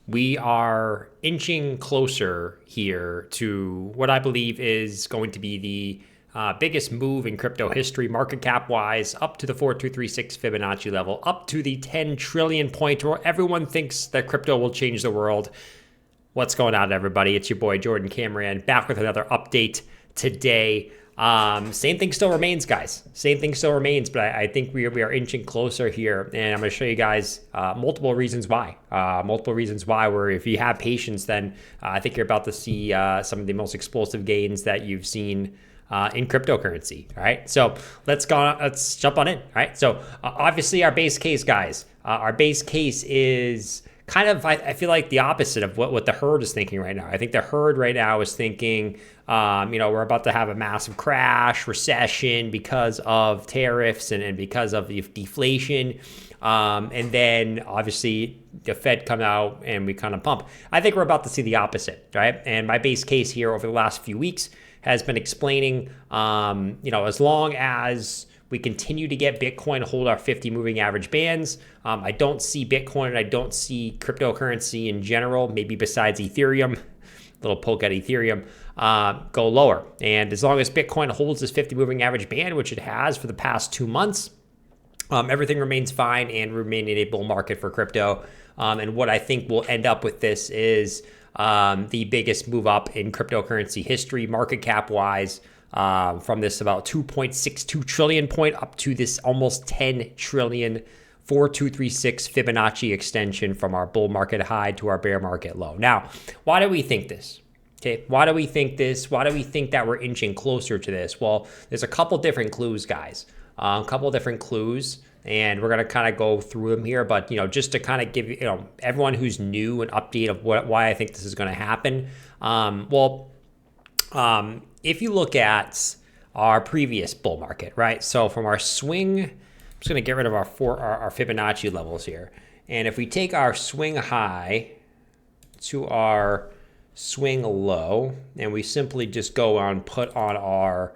we are inching closer here to what I believe is going to be the biggest move in crypto history, market cap wise, up to the 4236 Fibonacci level, up to the 10 trillion point where everyone thinks that crypto will change the world. What's going on, everybody? It's your boy Jordan Cameron back with another update today. Same thing still remains, guys. Same thing still remains, but I think we are inching closer here, and I'm going to show you guys multiple reasons why. Where if you have patience, then I think you're about to see some of the most explosive gains that you've seen in cryptocurrency. All right, so let's jump on in. All right, so obviously our base case, guys. Our base case is kind of, I feel like the opposite of what the herd is thinking right now. I think the herd right now is thinking, we're about to have a massive crash, recession because of tariffs and because of deflation. And then obviously the Fed come out and we kind of pump. I think we're about to see the opposite, right? And my base case here over the last few weeks has been explaining, as long as we continue to get Bitcoin hold our 50 moving average bands, I don't see Bitcoin and I don't see cryptocurrency in general, maybe besides Ethereum, little poke at Ethereum, go lower. And as long as Bitcoin holds this 50 moving average band, which it has for the past 2 months, everything remains fine and remain in a bull market for crypto. And what I think will end up with this is the biggest move up in cryptocurrency history, market cap wise, from this about 2.62 trillion point up to this almost 10 trillion 4236 Fibonacci extension from our bull market high to our bear market low. Now, why do we think this? Okay, why do we think this? Why do we think that we're inching closer to this? Well, there's a couple different clues, guys. And we're going to kind of go through them here, but just to kind of give everyone who's new an update of why I think this is going to happen. If you look at our previous bull market, right? So from our swing, I'm just going to get rid of our Fibonacci levels here. And if we take our swing high to our swing low, and we simply just go on, put on our,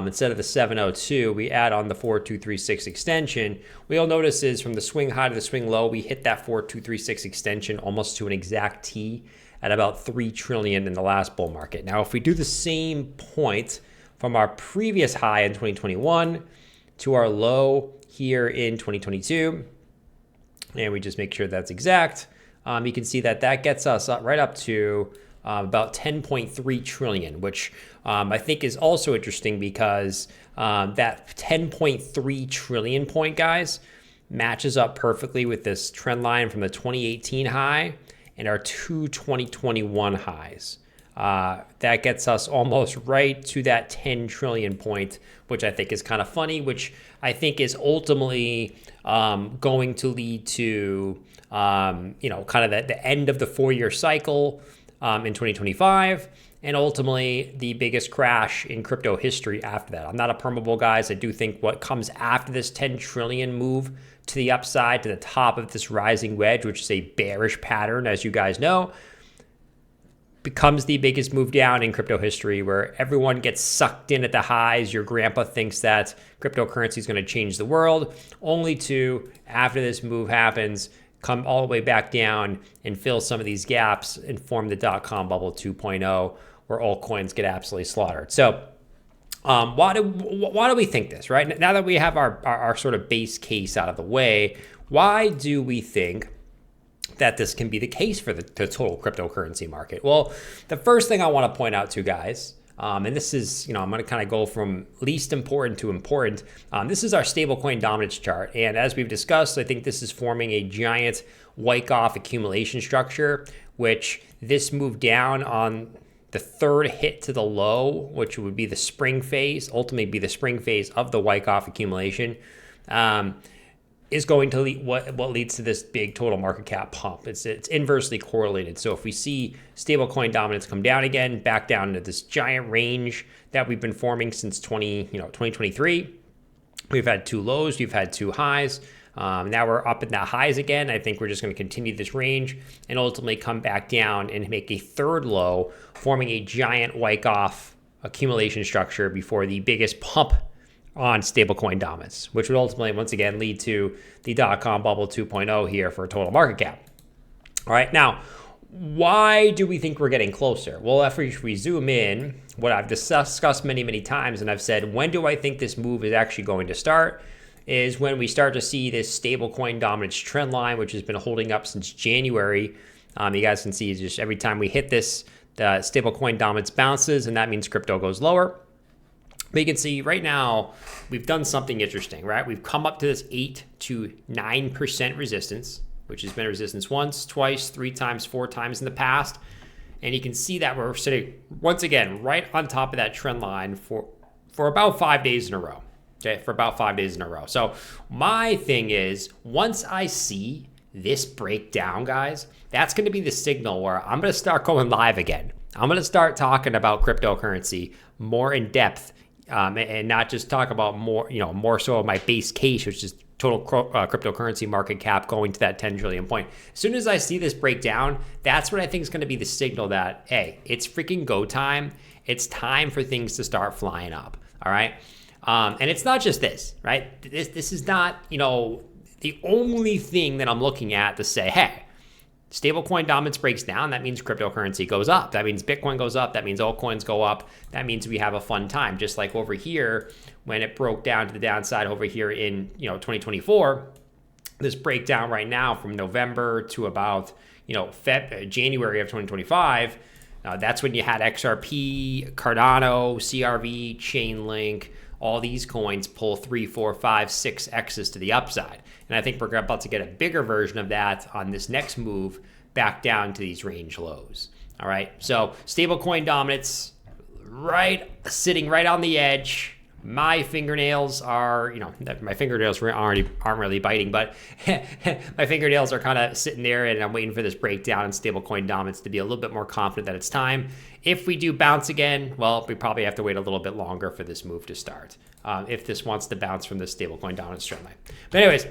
instead of the 702, we add on the 4236 extension. What you'll notice is from the swing high to the swing low, we hit that 4236 extension almost to an exact T at about 3 trillion in the last bull market. Now, if we do the same point from our previous high in 2021 to our low here in 2022, and we just make sure that's exact, you can see that gets us right up to about 10.3 trillion, which I think is also interesting because that 10.3 trillion point, guys, matches up perfectly with this trend line from the 2018 high and our two 2021 highs. That gets us almost right to that 10 trillion point, which I think is kind of funny, which I think is ultimately going to lead to, kind of the end of the 4-year cycle in 2025, and ultimately the biggest crash in crypto history after that. I'm not a perma bull, guys. I do think what comes after this 10 trillion move to the upside, to the top of this rising wedge, which is a bearish pattern, as you guys know, becomes the biggest move down in crypto history, where everyone gets sucked in at the highs. Your grandpa thinks that cryptocurrency is going to change the world, only to, after this move happens, come all the way back down and fill some of these gaps and form the dot-com bubble 2.0, where altcoins get absolutely slaughtered. So why do we think this, right? Now that we have our sort of base case out of the way, why do we think that this can be the case for the total cryptocurrency market? Well, the first thing I want to point out to you guys, and this is, I'm going to kind of go from least important to important. This is our stablecoin dominance chart. And as we've discussed, I think this is forming a giant Wyckoff accumulation structure, which this move down on the third hit to the low, which would be the spring phase, ultimately be the spring phase of the Wyckoff accumulation, is going to lead what leads to this big total market cap pump. It's inversely correlated. So if we see stablecoin dominance come down again, back down into this giant range that we've been forming since 2023, we've had 2 lows, we've had 2 highs. Now we're up in the highs again. I think we're just going to continue this range and ultimately come back down and make a third low, forming a giant Wyckoff accumulation structure before the biggest pump on stablecoin dominance, which would ultimately, once again, lead to the dot-com bubble 2.0 here for a total market cap. All right, now, why do we think we're getting closer? Well, if we zoom in, what I've discussed many, many times, and I've said, when do I think this move is actually going to start, is when we start to see this stablecoin dominance trend line, which has been holding up since January. You guys can see just every time we hit this, the stablecoin dominance bounces, and that means crypto goes lower. But you can see right now, we've done something interesting, right? We've come up to this 8 to 9% resistance, which has been resistance once, twice, 3 times, 4 times in the past. And you can see that we're sitting, once again, right on top of that trend line for about 5 days in a row. Okay, for about 5 days in a row. So my thing is, once I see this breakdown, guys, that's going to be the signal where I'm going to start going live again. I'm going to start talking about cryptocurrency more in depth, and not just talk about more so of my base case, which is total cryptocurrency market cap going to that 10 trillion point. As soon as I see this breakdown, that's what I think is going to be the signal that, hey, it's freaking go time. It's time for things to start flying up. All right. And it's not just this, right? This is not, the only thing that I'm looking at to say, hey, stablecoin dominance breaks down. That means cryptocurrency goes up. That means Bitcoin goes up. That means altcoins go up. That means we have a fun time. Just like over here, when it broke down to the downside over here in 2024, this breakdown right now from November to about January of 2025. That's when you had XRP, Cardano, CRV, Chainlink, all these coins pull 3, 4, 5, 6 X's to the upside. And I think we're about to get a bigger version of that on this next move back down to these range lows. All right. So stablecoin dominance, sitting right on the edge. My fingernails are, my fingernails aren't really biting, but my fingernails are kind of sitting there, and I'm waiting for this breakdown in stablecoin dominance to be a little bit more confident that it's time. If we do bounce again, well, we probably have to wait a little bit longer for this move to start. If this wants to bounce from this stablecoin dominance trend line. But anyways,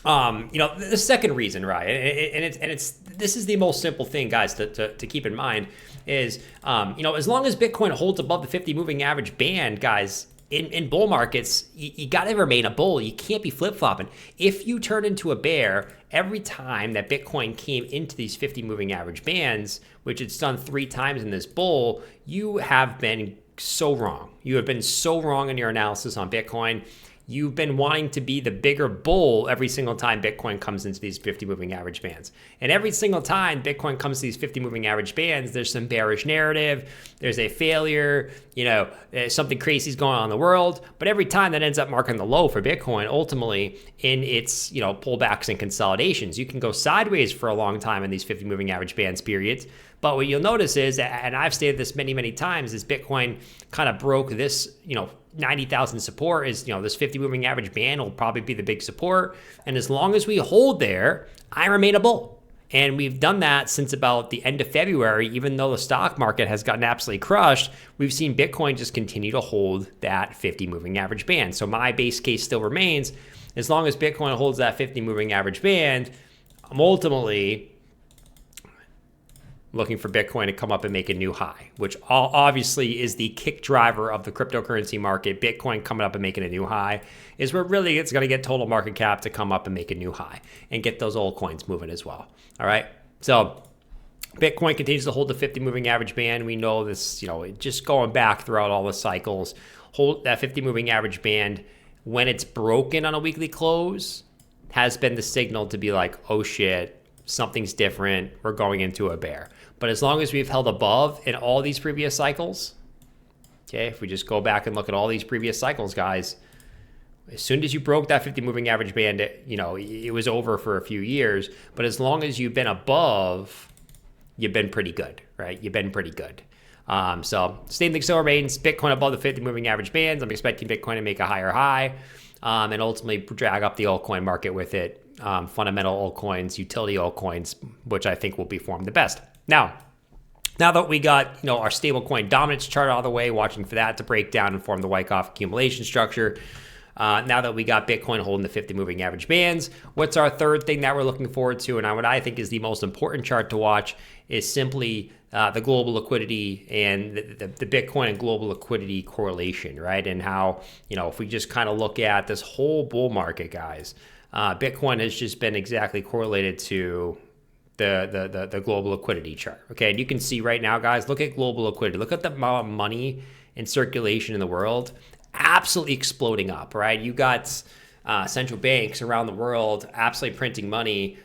the second reason, right, and this is the most simple thing, guys, to keep in mind is, as long as Bitcoin holds above the 50 moving average band, guys. In bull markets, you got to remain a bull. You can't be flip-flopping. If you turn into a bear every time that Bitcoin came into these 50 moving average bands, which it's done 3 times in this bull, you have been so wrong. You have been so wrong in your analysis on Bitcoin. You've been wanting to be the bigger bull every single time Bitcoin comes into these 50 moving average bands. And every single time Bitcoin comes to these 50 moving average bands, there's some bearish narrative, there's a failure, something crazy is going on in the world. But every time that ends up marking the low for Bitcoin, ultimately in its, pullbacks and consolidations, you can go sideways for a long time in these 50 moving average bands periods. But what you'll notice is, and I've stated this many, many times, is Bitcoin kind of broke this, 90,000 support is, this 50 moving average band will probably be the big support. And as long as we hold there, I remain a bull. And we've done that since about the end of February. Even though the stock market has gotten absolutely crushed, we've seen Bitcoin just continue to hold that 50 moving average band. So my base case still remains, as long as Bitcoin holds that 50 moving average band, I'm ultimately looking for Bitcoin to come up and make a new high, which obviously is the kick driver of the cryptocurrency market. Bitcoin coming up and making a new high is where really it's going to get total market cap to come up and make a new high and get those old coins moving as well. All right. So Bitcoin continues to hold the 50 moving average band. We know this, just going back throughout all the cycles, hold that 50 moving average band when it's broken on a weekly close has been the signal to be like, oh shit, something's different. We're going into a bear. But as long as we've held above in all these previous cycles, okay, if we just go back and look at all these previous cycles, guys, as soon as you broke that 50 moving average band, it was over for a few years. But as long as you've been above, you've been pretty good, right? You've been pretty good. So same thing still remains. Bitcoin above the 50 moving average bands. I'm expecting Bitcoin to make a higher high and ultimately drag up the altcoin market with it. Fundamental altcoins, utility altcoins, which I think will be formed the best. Now that we got our stablecoin dominance chart out of the way, watching for that to break down and form the Wyckoff accumulation structure. Now that we got Bitcoin holding the 50 moving average bands, what's our third thing that we're looking forward to? And what I think is the most important chart to watch is simply the global liquidity and the Bitcoin and global liquidity correlation, right? And how, if we just kind of look at this whole bull market, guys, Bitcoin has just been exactly correlated to the global liquidity chart. Okay, and you can see right now, guys, look at global liquidity. Look at the amount of money in circulation in the world, absolutely exploding up, right? You got central banks around the world absolutely printing money,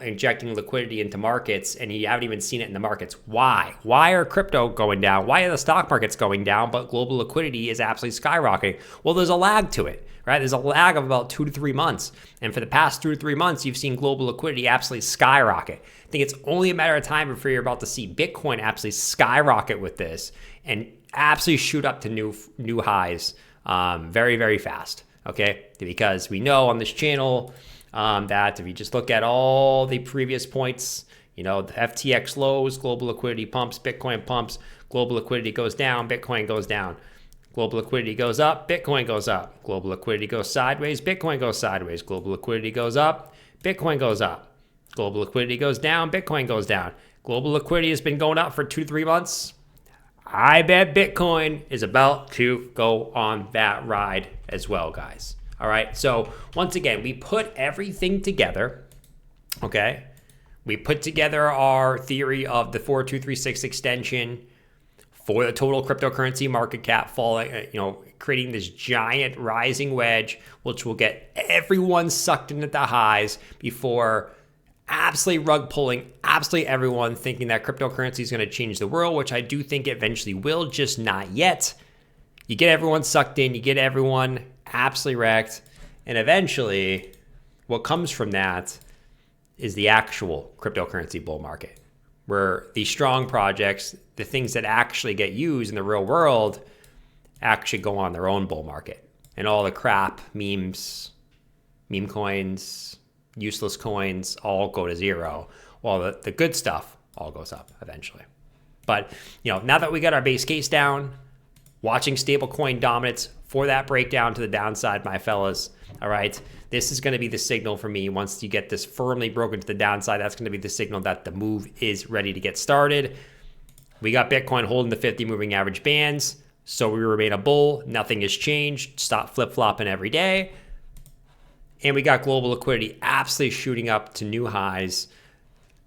injecting liquidity into markets, and you haven't even seen it in the markets. Why? Why are crypto going down? Why are the stock markets going down, but global liquidity is absolutely skyrocketing? Well, there's a lag to it, right? There's a lag of about 2 to 3 months. And for the past 2 to 3 months, you've seen global liquidity absolutely skyrocket. I think it's only a matter of time before you're about to see Bitcoin absolutely skyrocket with this and absolutely shoot up to new highs very, very fast. Okay, because we know on this channel that if you just look at all the previous points, the FTX lows, global liquidity pumps, Bitcoin pumps, global liquidity goes down, Bitcoin goes down. Global liquidity goes up, Bitcoin goes up. Global liquidity goes sideways, Bitcoin goes sideways. Global liquidity goes up, Bitcoin goes up. Global liquidity goes down, Bitcoin goes down. Global liquidity has been going up for 2 to 3 months. I bet Bitcoin is about to go on that ride as well, guys. All right. So once again, we put everything together. Okay. We put together our theory of the 4236 extension for the total cryptocurrency market cap falling, creating this giant rising wedge, which will get everyone sucked into the highs before absolutely rug pulling absolutely everyone thinking that cryptocurrency is going to change the world, which I do think it eventually will, just not yet. You get everyone sucked in, you get everyone absolutely wrecked, and eventually what comes from that is the actual cryptocurrency bull market, where the strong projects, the things that actually get used in the real world, actually go on their own bull market, and all the crap, memes, meme coins, useless coins all go to zero, while the good stuff all goes up eventually. But now that we got our base case down, watching stablecoin dominance for that breakdown to the downside, my fellas. All right, this is going to be the signal for me. Once you get this firmly broken to the downside, that's going to be the signal that the move is ready to get started. We got Bitcoin holding the 50 moving average bands, so we remain a bull. Nothing has changed. Stop flip-flopping every day. And we got global liquidity absolutely shooting up to new highs,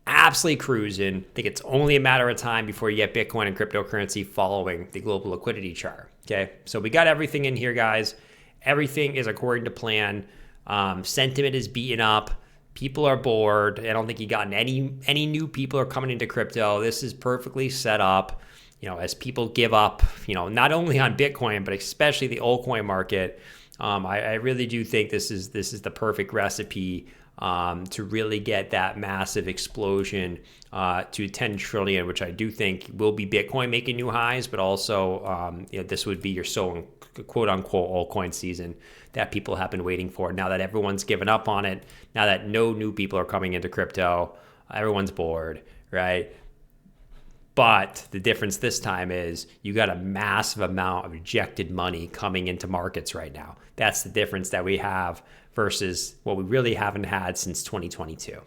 absolutely cruising. I think it's only a matter of time before you get Bitcoin and cryptocurrency following the global liquidity chart. Okay, so we got everything in here, guys. Everything is according to plan. Sentiment is beaten up. People are bored. I don't think you got any new people are coming into crypto. This is perfectly set up. As people give up, not only on Bitcoin, but especially the altcoin market. I really do think this is the perfect recipe to really get that massive explosion to 10 trillion, which I do think will be Bitcoin making new highs, but also this would be your quote unquote altcoin season that people have been waiting for. Now that everyone's given up on it, now that no new people are coming into crypto, everyone's bored, right? But the difference this time is you got a massive amount of ejected money coming into markets right now. That's the difference that we have versus what we really haven't had since 2022.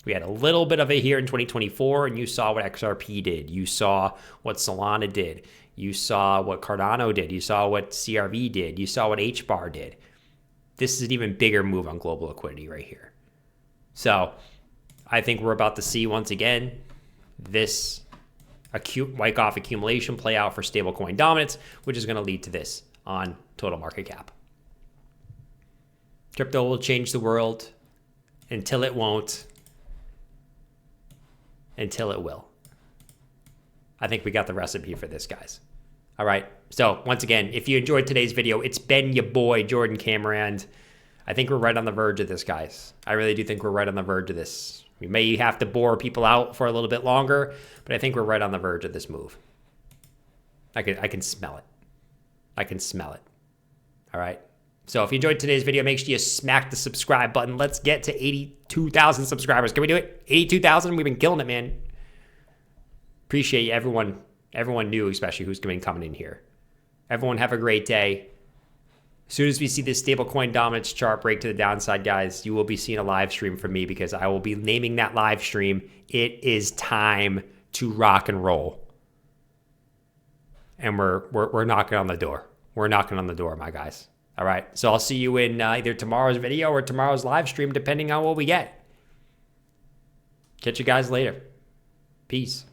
We had a little bit of it here in 2024, and you saw what XRP did. You saw what Solana did. You saw what Cardano did. You saw what CRV did. You saw what HBAR did. This is an even bigger move on global liquidity right here. So I think we're about to see once again this Wyckoff accumulation play out for stablecoin dominance, which is going to lead to this on total market cap. Crypto will change the world until it won't, until it will. I think we got the recipe for this, guys. All right. So once again, if you enjoyed today's video, it's been your boy, Jordan Camerand. I think we're right on the verge of this, guys. I really do think we're right on the verge of this. We may have to bore people out for a little bit longer, but I think we're right on the verge of this move. I can smell it. I can smell it. All right. So if you enjoyed today's video, make sure you smack the subscribe button. Let's get to 82,000 subscribers. Can we do it? 82,000? We've been killing it, man. Appreciate everyone new, especially who's been coming in here. Everyone have a great day. As soon as we see this stablecoin dominance chart break to the downside, guys, you will be seeing a live stream from me because I will be naming that live stream. It is time to rock and roll. And we're knocking on the door. We're knocking on the door, my guys. All right. So I'll see you in either tomorrow's video or tomorrow's live stream, depending on what we get. Catch you guys later. Peace.